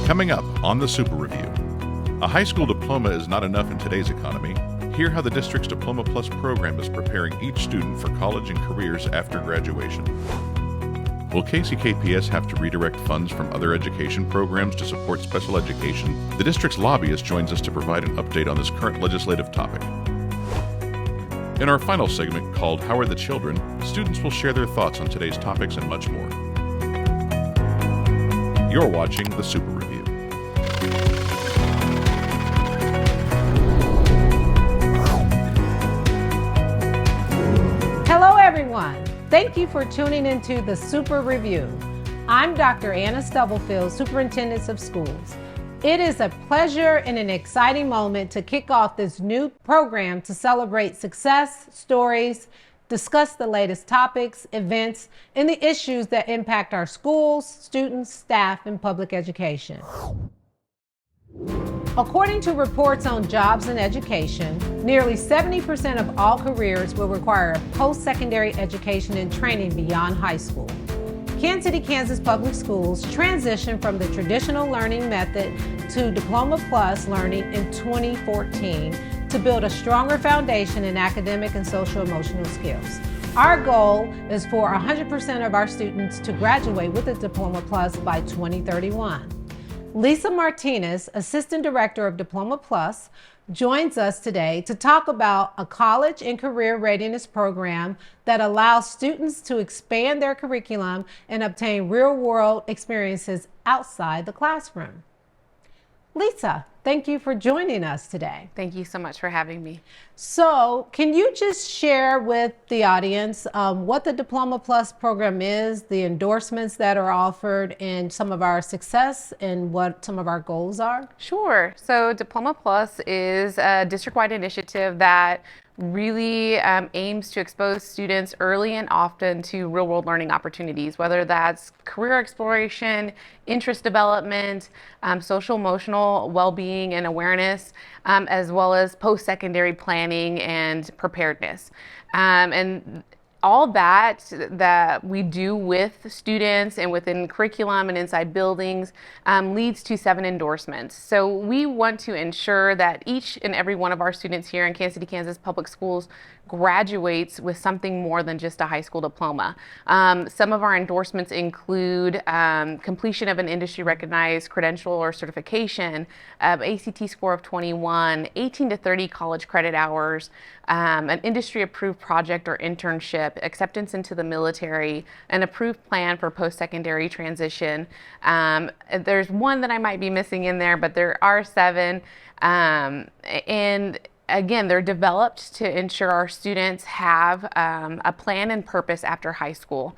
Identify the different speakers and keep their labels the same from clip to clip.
Speaker 1: Coming up on the Super Review, a high school diploma is not enough in today's economy. Hear how the district's Diploma Plus program is preparing each student for college and careers after graduation. Will KCKPS have to redirect funds from other education programs to support special education? The district's lobbyist joins us to provide an update on this current legislative topic. In our final segment, called How Are the Children?, students will share their thoughts on today's topics and much more. You're watching the Super Review.
Speaker 2: Hello, everyone. Thank you for tuning into the Super Review. I'm Dr. Anna Stubblefield, Superintendent of Schools. It is a pleasure and an exciting moment to kick off this new program to celebrate success stories, discuss the latest topics, events, and the issues that impact our schools, students, staff, and public education. According to reports on jobs and education, nearly 70% of all careers will require post-secondary education and training beyond high school. Kansas City, Kansas Public Schools transitioned from the traditional learning method to Diploma Plus learning in 2014 to build a stronger foundation in academic and social-emotional skills. Our goal is for 100% of our students to graduate with a Diploma Plus by 2031. Lisa Martinez, Assistant Director of Diploma Plus, joins us today to talk about a college and career readiness program that allows students to expand their curriculum and obtain real-world experiences outside the classroom. Lisa, thank you for joining us today.
Speaker 3: Thank you so much for having me.
Speaker 2: So, can you just share with the audience what the Diploma Plus program is, the endorsements that are offered, and some of our success and what some of our goals are?
Speaker 3: Sure. So, Diploma Plus is a district-wide initiative that really aims to expose students early and often to real-world learning opportunities, whether that's career exploration, interest development, social-emotional well-being and awareness, as well as post-secondary planning and preparedness. And all that we do with students and within curriculum and inside buildings leads to 7 endorsements. So we want to ensure that each and every one of our students here in Kansas City, Kansas Public Schools graduates with something more than just a high school diploma. Some of our endorsements include completion of an industry-recognized credential or certification, ACT score of 21, 18 to 30 college credit hours, an industry-approved project or internship, acceptance into the military, an approved plan for post-secondary transition. There's one that I might be missing in there, but there are 7. And again, they're developed to ensure our students have a plan and purpose after high school,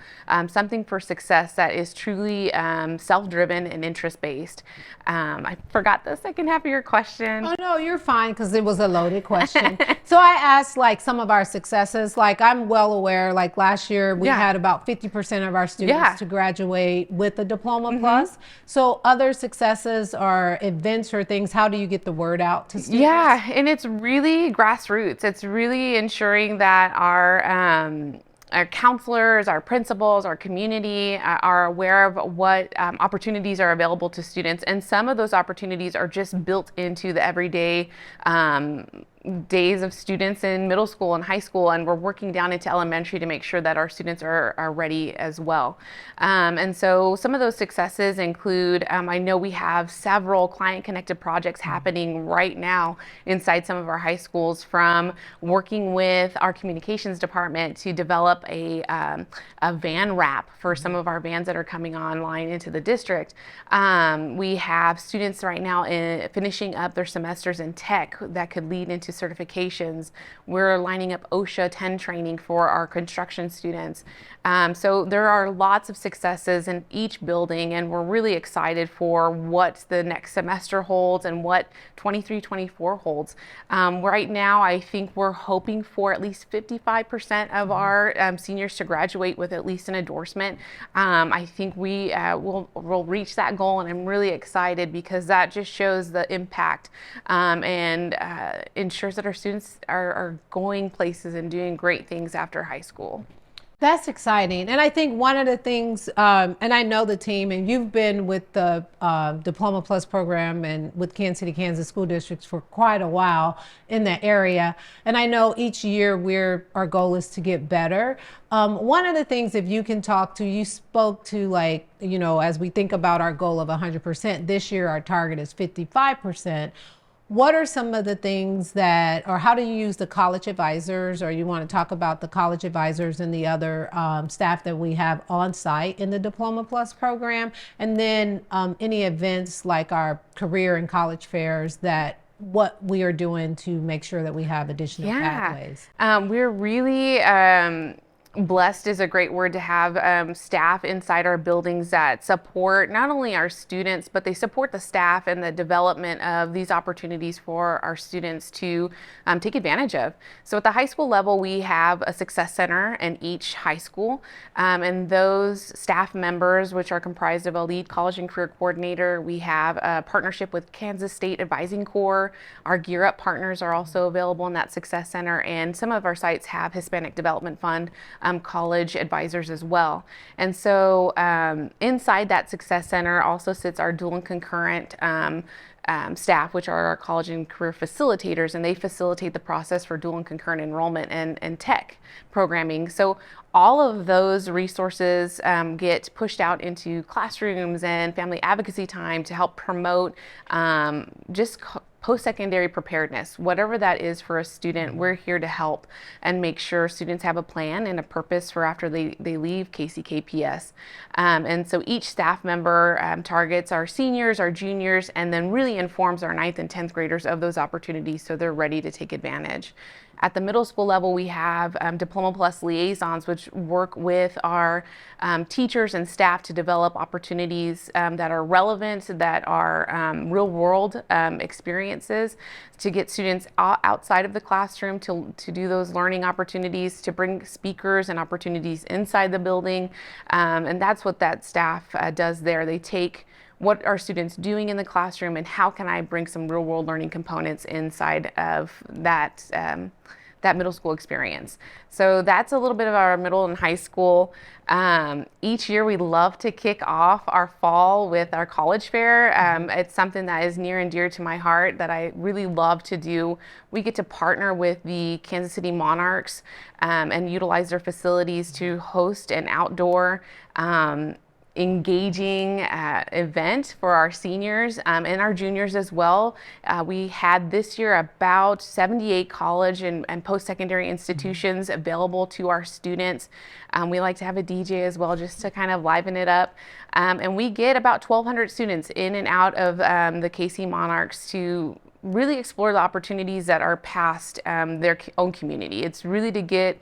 Speaker 3: something for success that is truly self-driven and interest-based. I forgot the second half of your question.
Speaker 2: Oh, no, you're fine, because it was a loaded question. So I asked like some of our successes. Like, I'm well aware, like last year we had about 50% of our students to graduate with a Diploma Plus. So other successes or events or things, how do you get the word out to students?
Speaker 3: Yeah, and it's really grassroots. It's really ensuring that our counselors, our principals, our community are aware of what opportunities are available to students. And some of those opportunities are just built into the everyday days of students in middle school and high school, and we're working down into elementary to make sure that our students are ready as well. And so some of those successes include, I know we have several client-connected projects happening right now inside some of our high schools, from working with our communications department to develop a van wrap for some of our vans that are coming online into the district. We have students right now finishing up their semesters in tech that could lead into certifications. We're lining up OSHA 10 training for our construction students. So there are lots of successes in each building, and we're really excited for what the next semester holds and what 23-24 holds. Right now, I think we're hoping for at least 55% of our seniors to graduate with at least an endorsement. I think we will reach that goal, and I'm really excited because that just shows the impact and ensures that our students are going places and doing great things after high school.
Speaker 2: That's exciting. And I think one of the things, and I know the team, and you've been with the Diploma Plus program and with Kansas City, Kansas school districts for quite a while in that area. And I know each year our goal is to get better. One of the things, if you can talk to, you spoke to, like, you know, as we think about our goal of 100%, this year our target is 55%. What are some of the things that, or how do you use the college advisors, or you want to talk about the college advisors and the other staff that we have on site in the Diploma Plus program? And then any events like our career and college fairs, that what we are doing to make sure that we have additional pathways.
Speaker 3: We're really blessed is a great word to have staff inside our buildings that support not only our students, but they support the staff and the development of these opportunities for our students to take advantage of. So at the high school level, we have a success center in each high school, and those staff members, which are comprised of a lead college and career coordinator, we have a partnership with Kansas State Advising Corps. Our Gear Up partners are also available in that success center, and some of our sites have Hispanic Development Fund college advisors as well. And so inside that Success Center also sits our dual and concurrent staff, which are our college and career facilitators, and they facilitate the process for dual and concurrent enrollment and tech programming. So all of those resources get pushed out into classrooms and family advocacy time to help promote just post-secondary preparedness. Whatever that is for a student, we're here to help and make sure students have a plan and a purpose for after they leave KCKPS. And so each staff member targets our seniors, our juniors, and then really informs our 9th and 10th graders of those opportunities so they're ready to take advantage. At the middle school level, we have Diploma Plus liaisons, which work with our teachers and staff to develop opportunities that are relevant, that are real world experiences, to get students outside of the classroom to do those learning opportunities, to bring speakers and opportunities inside the building. And that's what that staff does there. They take what are students doing in the classroom and how can I bring some real world learning components inside of that that middle school experience. So that's a little bit of our middle and high school. Each year we love to kick off our fall with our college fair. It's something that is near and dear to my heart that I really love to do. We get to partner with the Kansas City Monarchs and utilize their facilities to host an outdoor engaging event for our seniors and our juniors as well. We had this year about 78 college and post-secondary institutions available to our students. We like to have a DJ as well just to kind of liven it up. And we get about 1,200 students in and out of the KC Monarchs to really explore the opportunities that are past their own community. It's really to get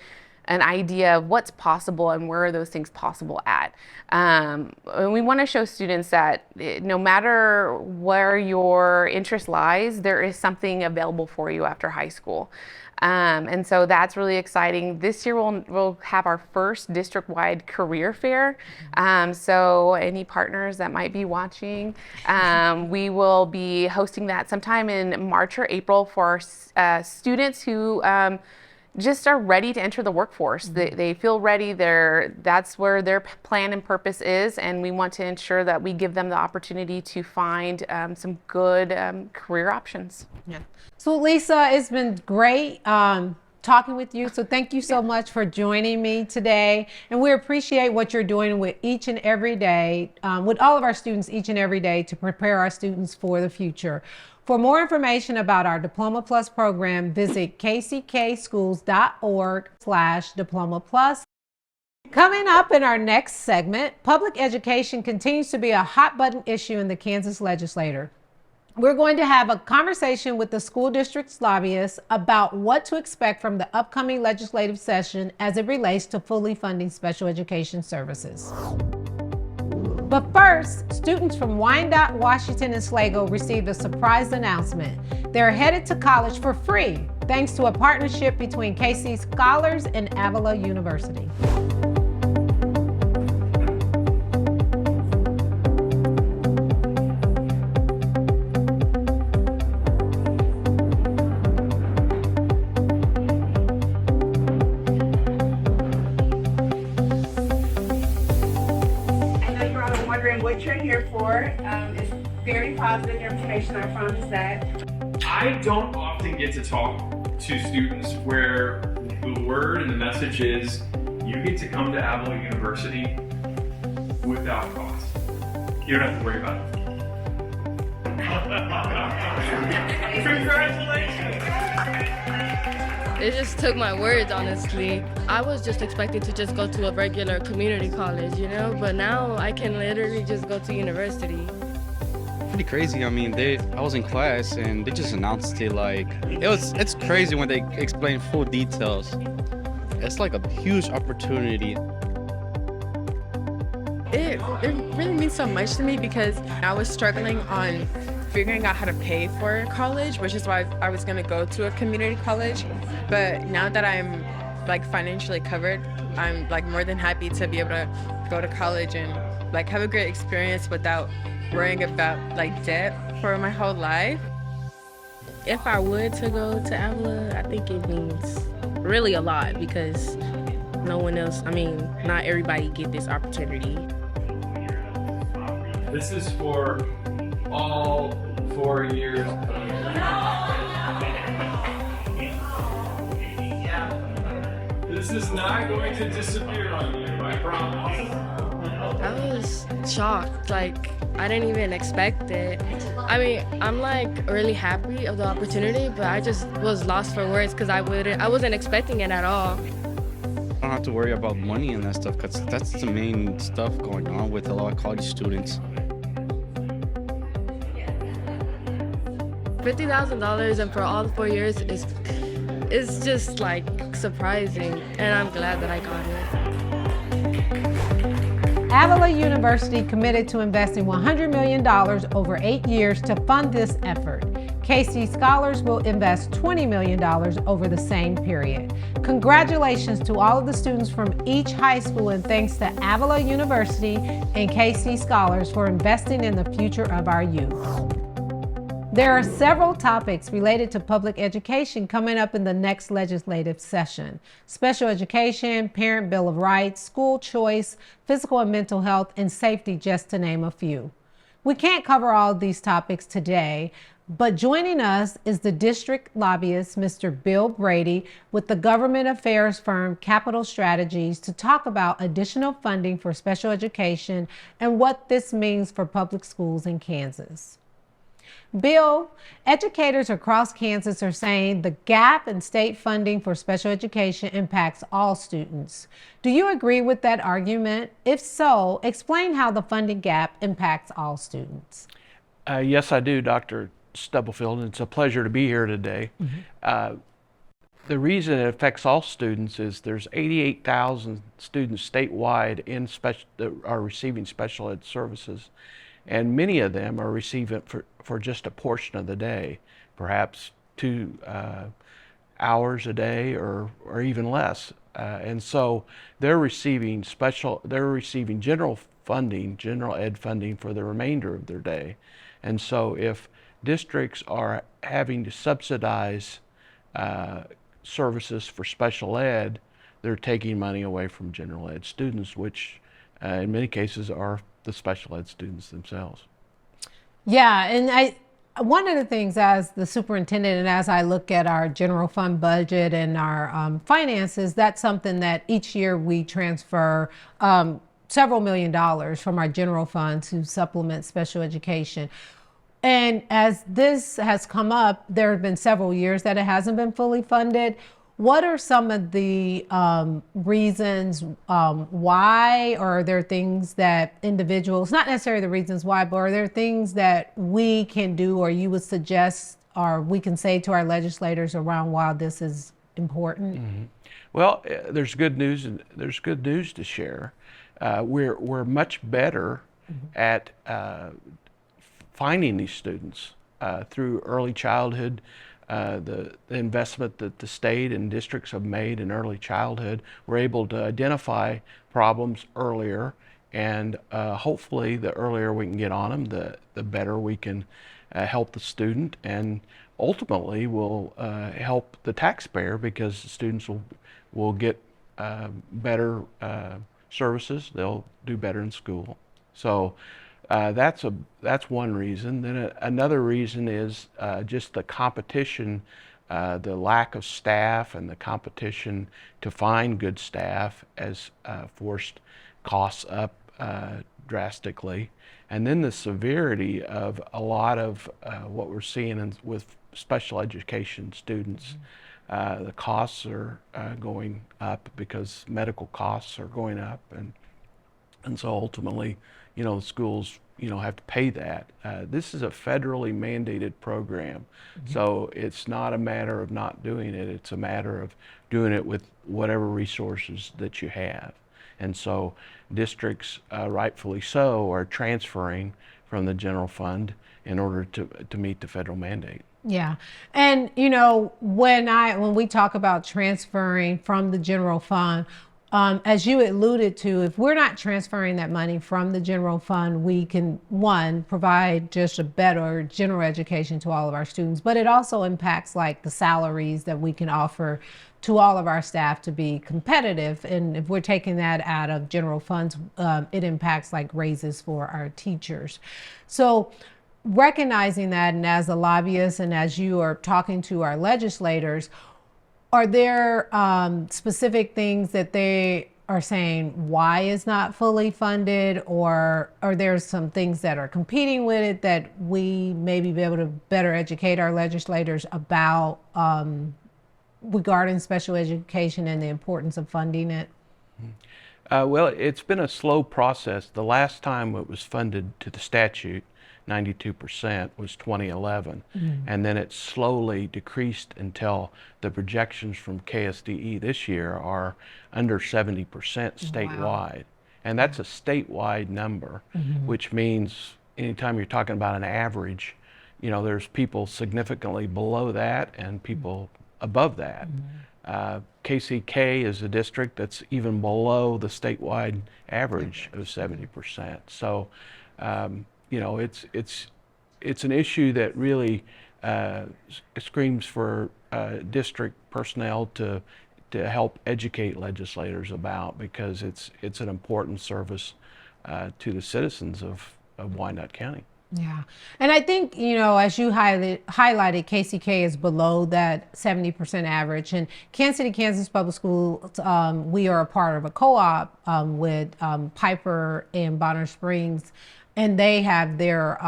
Speaker 3: an idea of what's possible and where are those things possible at. And we want to show students that no matter where your interest lies, there is something available for you after high school. And so that's really exciting. This year we'll have our first district-wide career fair. So any partners that might be watching, we will be hosting that sometime in March or April for our students who just are ready to enter the workforce. They feel ready. That's where their plan and purpose is, and we want to ensure that we give them the opportunity to find some good career options.
Speaker 2: Yeah. So Lisa, it's been great talking with you. So thank you so much for joining me today. And we appreciate what you're doing with each and every day, with all of our students each and every day to prepare our students for the future. For more information about our Diploma Plus program, visit kckschools.org/Diploma Plus. Coming up in our next segment, public education continues to be a hot button issue in the Kansas legislature. We're going to have a conversation with the school district's lobbyists about what to expect from the upcoming legislative session as it relates to fully funding special education services. But first, students from Wyandotte, Washington, and Sligo received a surprise announcement. They're headed to college for free, thanks to a partnership between KC Scholars and Avila University.
Speaker 4: here for. It's very positive information, I promise that.
Speaker 5: I don't often get to talk to students where the word and the message is, you get to come to Avila University without cost. You don't have to worry about it. Congratulations!
Speaker 6: It just took my words, honestly. I was just expecting to just go to a regular community college, you know, but now I can literally just go to university.
Speaker 7: Pretty crazy. I mean, I was in class and they just announced it like, it's crazy when they explain full details. It's like a huge opportunity.
Speaker 8: It really means so much to me because I was struggling on figuring out how to pay for college, which is why I was going to go to a community college. But now that I'm like financially covered, I'm like more than happy to be able to go to college and like have a great experience without worrying about like debt for my whole life.
Speaker 6: If I were to go to Avila, I think it means really a lot because no one else, not everybody get this opportunity.
Speaker 5: This is for all 4 years. This is not going to disappear on you, I promise.
Speaker 6: I was shocked, like I didn't even expect it. I'm like really happy of the opportunity, but I just was lost for words because I wasn't expecting it at all.
Speaker 7: I don't have to worry about money and that stuff because that's the main stuff going on with a lot of college students.
Speaker 6: $50,000 and for all 4 years is just like surprising, and I'm glad that I got it.
Speaker 2: Avila University committed to investing $100 million over 8 years to fund this effort. KC Scholars will invest $20 million over the same period. Congratulations to all of the students from each high school, and thanks to Avila University and KC Scholars for investing in the future of our youth. There are several topics related to public education coming up in the next legislative session. Special education, Parent Bill of Rights, school choice, physical and mental health, and safety, just to name a few. We can't cover all of these topics today, but joining us is the district lobbyist, Mr. Bill Brady, with the government affairs firm Capital Strategies to talk about additional funding for special education and what this means for public schools in Kansas. Bill, educators across Kansas are saying the gap in state funding for special education impacts all students. Do you agree with that argument? If so, explain how the funding gap impacts all students.
Speaker 9: Yes, I do, Dr. Stubblefield, and it's a pleasure to be here today. Mm-hmm. The reason it affects all students is there's 88,000 students statewide that are receiving special ed services, and many of them are receiving it for just a portion of the day, perhaps 2 hours a day or even less. And so they're receiving general ed funding for the remainder of their day. And so if districts are having to subsidize services for special ed, they're taking money away from general ed students, which in many cases are the special ed students themselves.
Speaker 2: Yeah, and one of the things as the superintendent and as I look at our general fund budget and our finances, that's something that each year we transfer several $million from our general fund to supplement special education. And as this has come up, there have been several years that it hasn't been fully funded. What are some of the reasons why, or are there things that individuals, not necessarily the reasons why, but are there things that we can do or you would suggest or we can say to our legislators around why this is important?
Speaker 9: Mm-hmm. Well, there's good news and there's good news to share. We're much better at finding these students through early childhood. The investment that the state and districts have made in early childhood, we're able to identify problems earlier, and hopefully the earlier we can get on them, the better we can help the student, and ultimately will help the taxpayer because the students will get better services, they'll do better in school. So That's one reason. Then another reason is just the competition, the lack of staff, and the competition to find good staff has forced costs up drastically. And then the severity of a lot of what we're seeing with special education students. The costs are going up because medical costs are going up, and so ultimately, the schools, have to pay that. This is a federally mandated program, so it's not a matter of not doing it. It's a matter of doing it with whatever resources that you have. And so districts, rightfully so, are transferring from the general fund in order to meet the federal mandate.
Speaker 2: Yeah. And, when we talk about transferring from the general fund, as you alluded to, if we're not transferring that money from the general fund, we can, one, provide just a better general education to all of our students, but it also impacts like the salaries that we can offer to all of our staff to be competitive. And if we're taking that out of general funds, it impacts like raises for our teachers. So recognizing that, and as a lobbyist and as you are talking to our legislators, are there specific things that they are saying why it's not fully funded, or are there some things that are competing with it that we maybe be able to better educate our legislators about regarding special education and the importance of funding it?
Speaker 9: Well, it's been a slow process. The last time it was funded to the statute, 92%, was 2011. And then it slowly decreased until the projections from KSDE this year are under 70% statewide. Wow. And that's a statewide number, which means anytime you're talking about an average, there's people significantly below that and people above that. KCK is a district that's even below the statewide average of 70%. So, it's an issue that really screams for district personnel to help educate legislators about, because it's an important service to the citizens of Wyandotte County.
Speaker 2: Yeah. And I think, as you highlighted, KCK is below that 70% average. And Kansas City, Kansas Public Schools, we are a part of a co-op with Piper and Bonner Springs, and they have their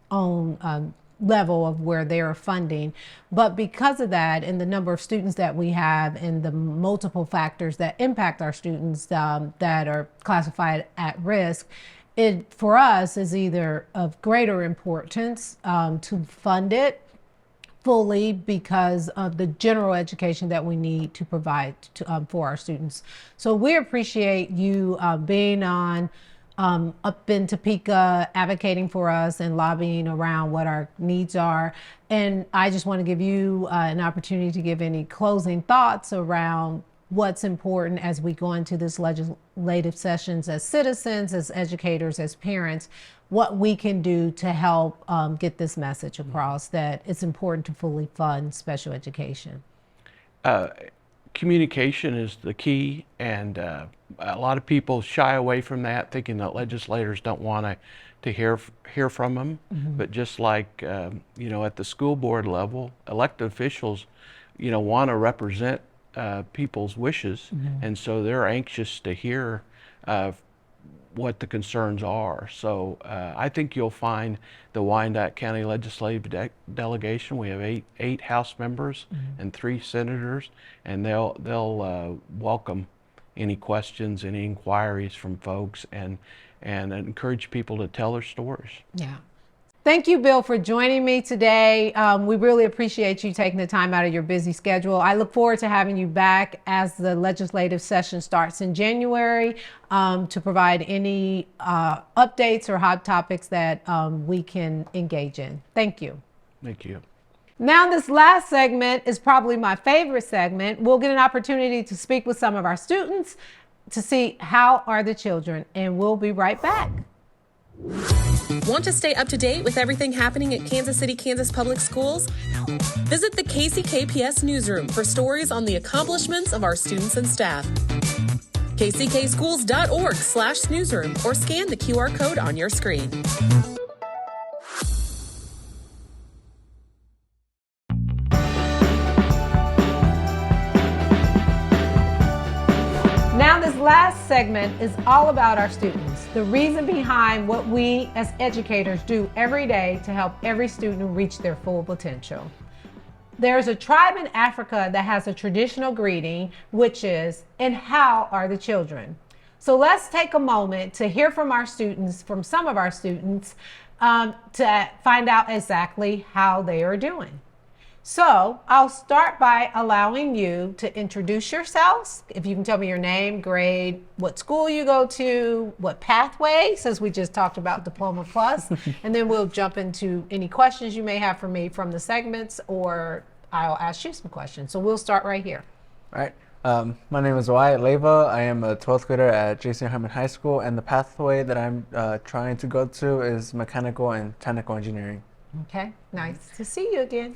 Speaker 2: own level of where they're funding. But because of that, and the number of students that we have, and the multiple factors that impact our students that are classified at risk, it for us is either of greater importance to fund it fully because of the general education that we need to provide for our students. So we appreciate you being on up in Topeka, advocating for us and lobbying around what our needs are. And I just want to give you an opportunity to give any closing thoughts around what's important as we go into this legislative sessions as citizens, as educators, as parents, what we can do to help get this message across that it's important to fully fund special education.
Speaker 9: Communication is the key, and a lot of people shy away from that, thinking that legislators don't want to hear from them. But just like at the school board level, elected officials want to represent people's wishes, and so they're anxious to hear what the concerns are. So I think you'll find the Wyandotte County Legislative Delegation, we have eight House members and 3 senators, and they'll welcome any questions, any inquiries from folks, and encourage people to tell their stories.
Speaker 2: Yeah. Thank you, Bill, for joining me today. We really appreciate you taking the time out of your busy schedule. I look forward to having you back as the legislative session starts in January to provide any updates or hot topics that we can engage in. Thank you.
Speaker 9: Thank you.
Speaker 2: Now, this last segment is probably my favorite segment. We'll get an opportunity to speak with some of our students to see how are the children, and we'll be right back.
Speaker 10: Want to stay up to date with everything happening at Kansas City, Kansas Public Schools? Visit the KCKPS newsroom for stories on the accomplishments of our students and staff. kckschools.org/newsroom or scan the QR code on your screen.
Speaker 2: Now this last segment is all about our students, the reason behind what we as educators do every day to help every student reach their full potential. There's a tribe in Africa that has a traditional greeting, which is, "And how are the children?" So let's take a moment to hear from our students, from some of our students, to find out exactly how they are doing. So I'll start by allowing you to introduce yourselves. If you can tell me your name, grade, what school you go to, what pathway, since we just talked about Diploma Plus, and then we'll jump into any questions you may have for me from the segments, or I'll ask you some questions. So we'll start right here.
Speaker 11: All right. My name is Wyatt Leva. I am a 12th grader at J.C. Harmon High School, and the pathway that I'm trying to go to is mechanical and technical engineering.
Speaker 2: Okay, nice to see you again.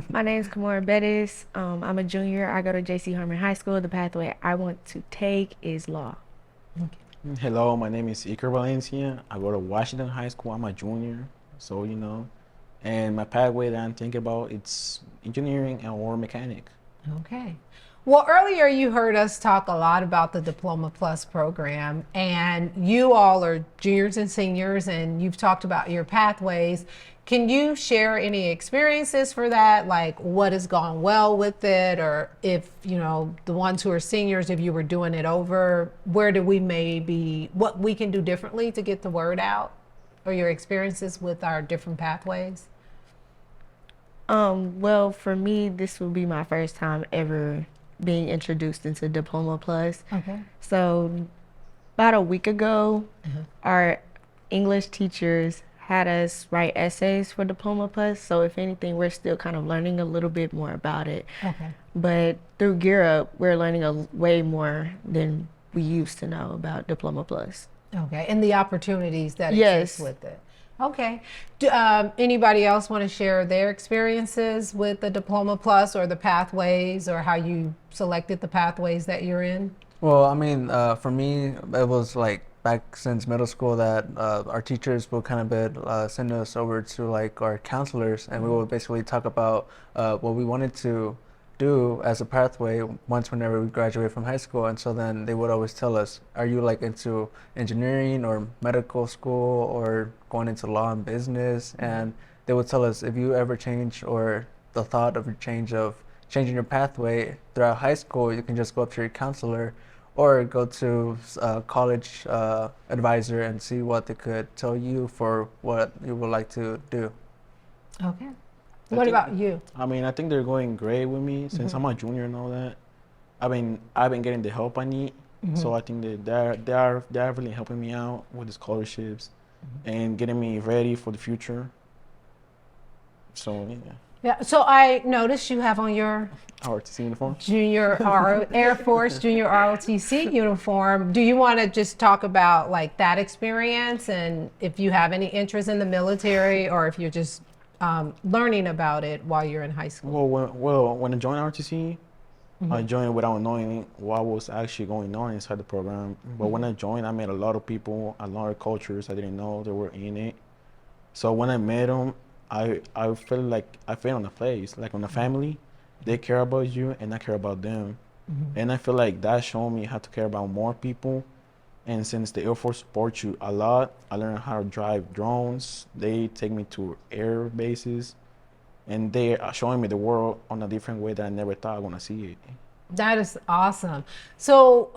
Speaker 6: My name is Kamora Bettis. I'm a junior. I go to J.C. Harmon High School. The pathway I want to take is law.
Speaker 2: Okay.
Speaker 12: Hello, my name is Iker Valencia. I go to Washington High School. I'm a junior, so and my pathway that I'm thinking about, it's engineering and or mechanic.
Speaker 2: Okay. Well, earlier you heard us talk a lot about the Diploma Plus program, and you all are juniors and seniors, and you've talked about your pathways. Can you share any experiences for that, like what has gone well with it, or if, the ones who are seniors, if you were doing it over, what we can do differently to get the word out, or your experiences with our different pathways?
Speaker 6: Well, for me, this will be my first time ever being introduced into Diploma Plus.
Speaker 2: Okay.
Speaker 6: So about a week ago, our English teachers had us write essays for Diploma Plus. So if anything, we're still kind of learning a little bit more about it.
Speaker 2: Okay.
Speaker 6: But through Gear Up, we're learning way more than we used to know about Diploma Plus.
Speaker 2: Okay, and the opportunities that
Speaker 6: Yes.
Speaker 2: exist with it. Okay. Anybody else want to share their experiences with the Diploma Plus or the pathways, or how you selected the pathways that you're in?
Speaker 11: Well, I mean, for me, it was like back since middle school that our teachers will kind of send us over to like our counselors, and we will basically talk about what we wanted to do as a pathway whenever we graduate from high school. And so then they would always tell us, are you like into engineering or medical school or going into law and business? And they would tell us, if you ever change, or the thought of changing your pathway throughout high school, you can just go up to your counselor or go to a college advisor and see what they could tell you for what you would like to do.
Speaker 2: Okay. What about you?
Speaker 12: I mean, I think they're going great with me since I'm a junior and all that. I've been getting the help I need, so I think that they're really helping me out with the scholarships and getting me ready for the future. So yeah.
Speaker 2: Yeah. So I noticed you have on your
Speaker 12: ROTC uniform.
Speaker 2: Air Force Junior ROTC uniform. Do you want to just talk about like that experience, and if you have any interest in the military, or if you're just learning about it while you're in high school?
Speaker 12: When I joined ROTC, I joined without knowing what was actually going on inside the program. But when I joined, I met a lot of people, a lot of cultures I didn't know they were in it. So when I met them, I felt like I felt on a place, like on a family. They care about you, and I care about them. And I feel like that showed me how to care about more people. And since the Air Force supports you a lot, I learned how to drive drones. They take me to air bases, and they are showing me the world on a different way that I never thought I was gonna see it.
Speaker 2: That is awesome. So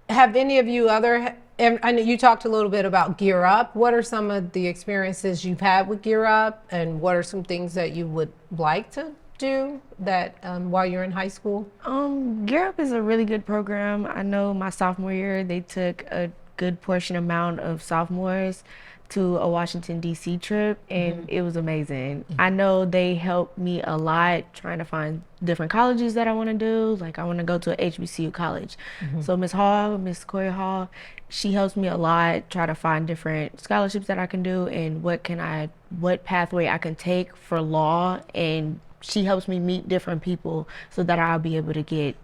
Speaker 2: have any of you I know you talked a little bit about Gear Up. What are some of the experiences you've had with Gear Up, and what are some things that you would like to do that while you're in high school?
Speaker 6: Gear Up is a really good program. I know my sophomore year, they took a good portion amount of sophomores to a Washington, D.C. trip, and it was amazing. I know they helped me a lot trying to find different colleges that I want to do. Like, I want to go to a HBCU college. So Miss Corey Hall, she helps me a lot try to find different scholarships that I can do, and what pathway I can take for law, and she helps me meet different people so that I'll be able to get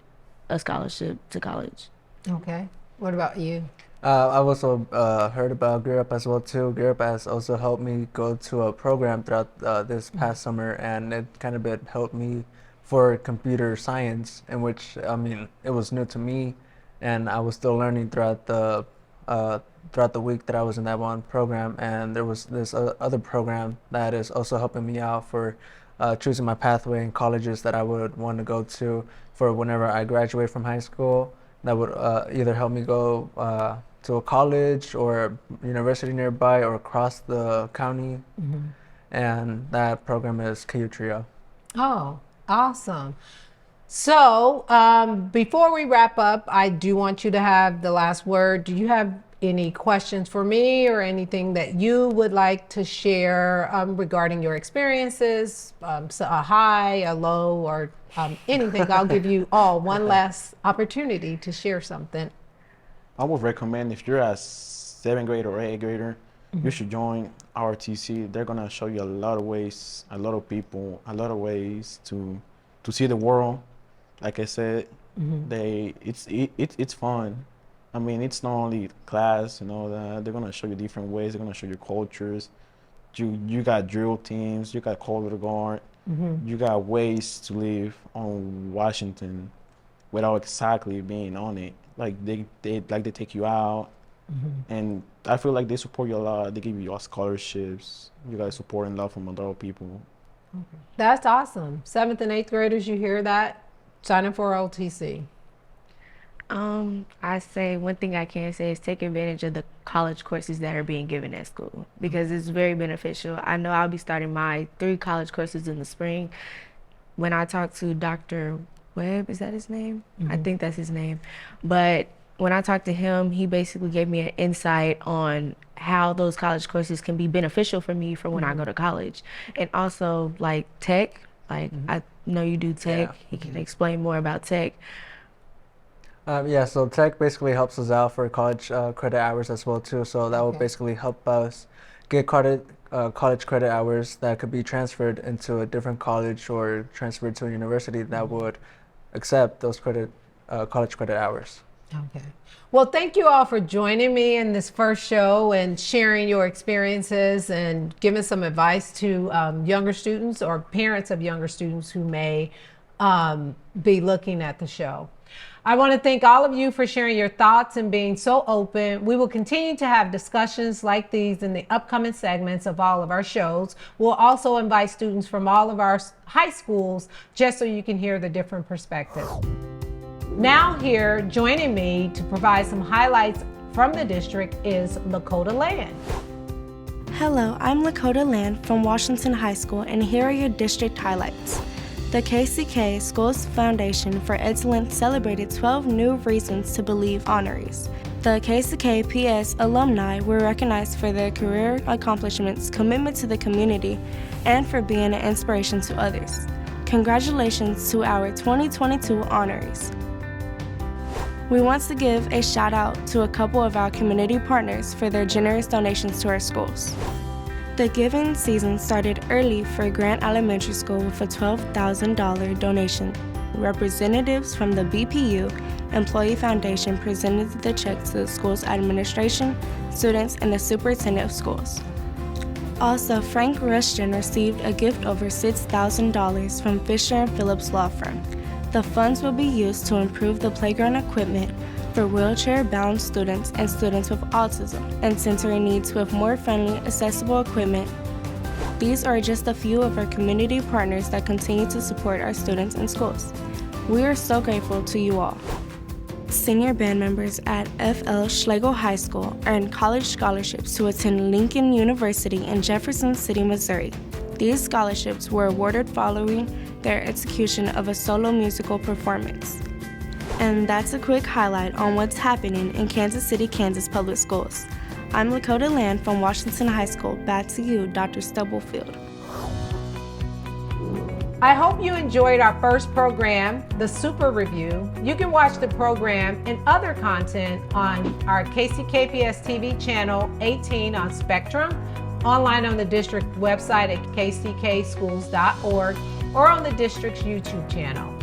Speaker 6: a scholarship to college.
Speaker 2: Okay. What about you?
Speaker 11: I've also heard about Gear Up as well too. Gear Up has also helped me go to a program throughout this past summer, and it kind of helped me for computer science, in which it was new to me, and I was still learning throughout the week that I was in that one program. And there was this other program that is also helping me out for choosing my pathway in colleges that I would want to go to for whenever I graduate from high school. That would either help me go to a college or university nearby or across the county. And that program is KU Trio.
Speaker 2: Oh, awesome. So before we wrap up, I do want you to have the last word. Do you have any questions for me or anything that you would like to share regarding your experiences, so a high, a low, or anything? I'll give you all one last opportunity to share something.
Speaker 12: I would recommend, if you're a 7th grader or 8th grader, you should join ROTC. They're gonna show you a lot of ways, a lot of people, a lot of ways to see the world. Like I said, it's fun. I mean, it's not only class and all that. They're gonna show you different ways. They're gonna show you cultures. You got drill teams. You got color guard. You got ways to live on Washington without exactly being on it. Like they take you out, and I feel like they support you a lot. They give you all scholarships. You got support and love from other people.
Speaker 2: That's awesome. 7th and 8th graders, you hear that? Sign up for OTC.
Speaker 6: I say one thing I can say is take advantage of the college courses that are being given at school, because it's very beneficial. I know I'll be starting my 3 college courses in the spring. When I talked to Dr. Webb, is that his name? I think that's his name. But when I talked to him, he basically gave me an insight on how those college courses can be beneficial for me for when I go to college. And also like tech, like I know you do tech. He can explain more about tech.
Speaker 11: So tech basically helps us out for college credit hours as well too. So that will basically help us get college credit hours that could be transferred into a different college or transferred to a university that would accept those college credit hours.
Speaker 2: Okay. Well, thank you all for joining me in this first show and sharing your experiences and giving some advice to younger students or parents of younger students who may be looking at the show. I want to thank all of you for sharing your thoughts and being so open. We will continue to have discussions like these in the upcoming segments of all of our shows. We'll also invite students from all of our high schools just so you can hear the different perspectives. Now here, joining me to provide some highlights from the district is Lakota Land.
Speaker 13: Hello, I'm Lakota Land from Washington High School, and here are your district highlights. The KCK Schools Foundation for Excellence celebrated 12 new reasons to believe honorees. The KCKPS alumni were recognized for their career accomplishments, commitment to the community, and for being an inspiration to others. Congratulations to our 2022 honorees. We want to give a shout out to a couple of our community partners for their generous donations to our schools. The giving season started early for Grant Elementary School with a $12,000 donation. Representatives from the BPU Employee Foundation presented the check to the school's administration, students, and the superintendent of schools. Also, Frank Rushton received a gift over $6,000 from Fisher & Phillips Law Firm. The funds will be used to improve the playground equipment for wheelchair-bound students and students with autism, and sensory needs with more friendly, accessible equipment. These are just a few of our community partners that continue to support our students and schools. We are so grateful to you all. Senior band members at F.L. Schlegel High School earned college scholarships to attend Lincoln University in Jefferson City, Missouri. These scholarships were awarded following their execution of a solo musical performance. And that's a quick highlight on what's happening in Kansas City, Kansas Public Schools. I'm Lakota Land from Washington High School. Back to you, Dr. Stubblefield.
Speaker 2: I hope you enjoyed our first program, the Super Review. You can watch the program and other content on our KCKPS TV channel 18 on Spectrum, online on the district website at kckschools.org, or on the district's YouTube channel.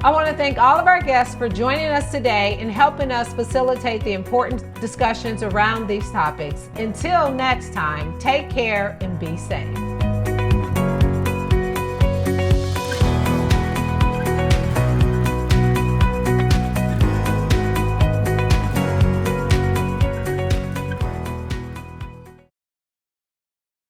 Speaker 2: I want to thank all of our guests for joining us today and helping us facilitate the important discussions around these topics. Until next time, take care and be safe.